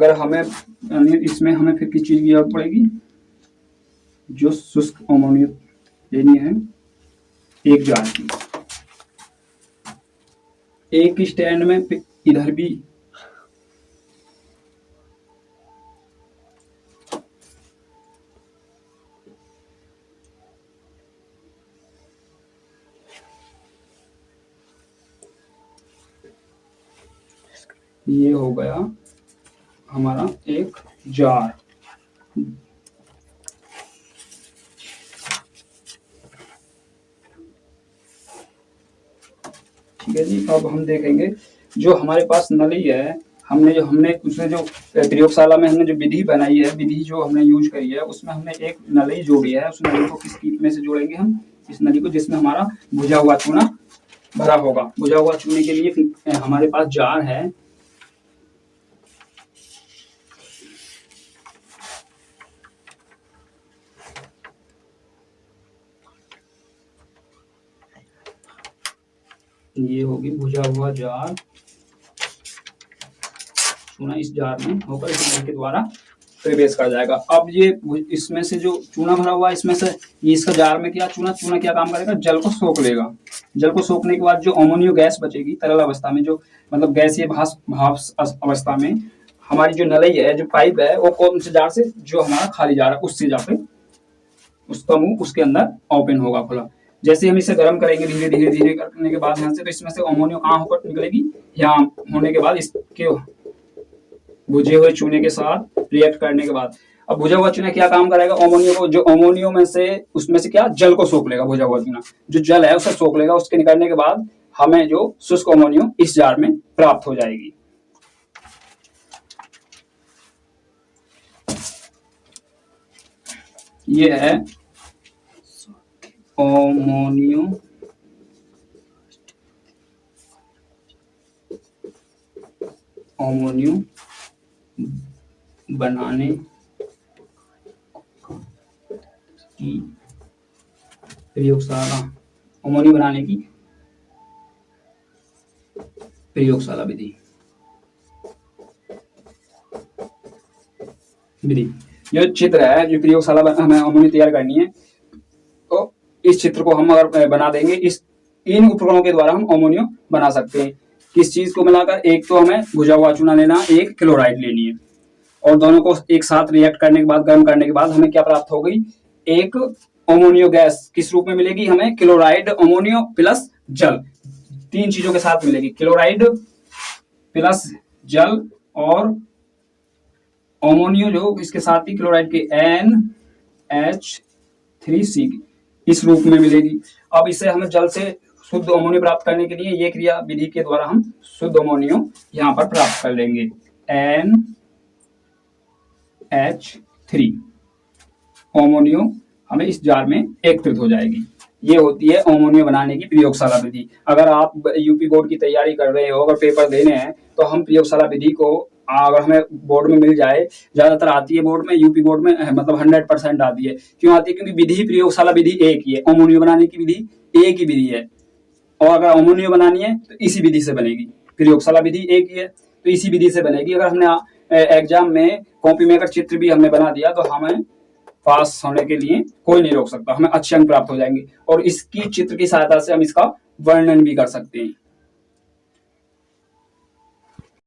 अगर हमें इसमें हमें फिर किस चीज की जरूरत पड़ेगी, जो शुष्क अमोनिया लेनी है एक जार की। एक स्टैंड में इधर भी ये हो गया हमारा एक जार। ठीक है जी। अब हम देखेंगे जो हमारे पास नली है, हमने उसमें जो प्रयोगशाला में हमने जो विधि बनाई है, विधि जो हमने यूज करी है, उसमें हमने एक नली जोड़ी है। उस नली को किस कीट में से जोड़ेंगे हम, इस नली को जिसमें हमारा भुजा हुआ चूना भरा होगा। भुजा हुआ चूने के लिए हमारे पास जार है। ये होगी भुजा हुआ जार, चूना इस जार में होकर इस नली के द्वारा प्रवेश कर जाएगा। अब ये इसमें से जो चूना भरा हुआ है, इसमें से ये इसका जार में क्या चूना क्या काम करेगा, जल को सोख लेगा। जल को सोखने के बाद जो अमोनियो गैस बचेगी तरल अवस्था में, जो मतलब गैसीय भाप अवस्था में, हमारी जो नली है, जो पाइप है, वो कौन से जार से, जो हमारा खाली जार है उससे जाके उसका मुंह उसके अंदर ओपन होगा खुला। जैसे हम इसे गर्म करेंगे धीरे धीरे धीरे करने के बाद यहाँ से, तो इसमें से अमोनिया कहाँ होकर निकलेगी, यहाँ होने के बाद इसके भुजे हुए चूने के साथ रिएक्ट करने के बाद, अब भुजा हुआ चूना क्या काम करेगा, अमोनियो को, जो अमोनियो में से उसमें से क्या जल को सोख लेगा। भुजा हुआ चूना जो जल है उसे सोख लेगा। उसके निकलने के बाद हमें जो शुष्क अमोनियो इस जार में प्राप्त हो जाएगी। ये है अमोनियो बनाने की प्रयोगशाला, अमोनियो बनाने की प्रयोगशाला विधि। जो चित्र है, जो प्रयोगशाला हमें अमोनियो तैयार करनी है, तो इस चित्र को हम अगर बना देंगे, इन उपकरणों के द्वारा हम अमोनियो बना सकते हैं। किस चीज को मिलाकर, एक तो हमें भुजा हुआ चूना लेना, एक क्लोराइड लेनी है, और दोनों को एक साथ रिएक्ट करने के बाद, गर्म करने के बाद हमें क्या प्राप्त हो गई, एक अमोनियो गैस। किस रूप में मिलेगी हमें, क्लोराइड, अमोनियो प्लस जल, तीन चीजों के साथ मिलेगी, क्लोराइड प्लस जल और अमोनियो जो इसके साथ ही क्लोराइड के NH3C इस रूप में मिलेगी। अब इसे हमें जल से शुद्ध अमोनियो प्राप्त करने के लिए ये क्रिया विधि के द्वारा हम शुद्ध अमोनियो यहाँ पर प्राप्त कर लेंगे। NH3 अमोनियो हमें इस जार में एकत्रित हो जाएगी। ये होती है अमोनियो बनाने की प्रयोगशाला विधि। अगर आप यूपी बोर्ड की तैयारी कर रहे हो, अगर पेपर देने हैं, तो हम प्रयोगशाला विधि को अगर हमें बोर्ड में मिल जाए, ज्यादातर आती है बोर्ड में, यूपी बोर्ड में मतलब 100% आती है। क्यों आती है, क्योंकि विधि प्रयोगशाला विधि एक ही है, अमोनियो बनाने की विधि एक ही विधि है, और अगर अमोनियो बनानी है तो इसी विधि से बनेगी। प्रयोगशाला विधि एक ही है तो इसी विधि से बनेगी। अगर हमने एग्जाम में कॉपी में अगर चित्र भी हमने बना दिया, तो हमें पास होने के लिए कोई नहीं रोक सकता, हमें अच्छे अंक प्राप्त हो जाएंगे, और इसकी चित्र की सहायता से हम इसका वर्णन भी कर सकते हैं।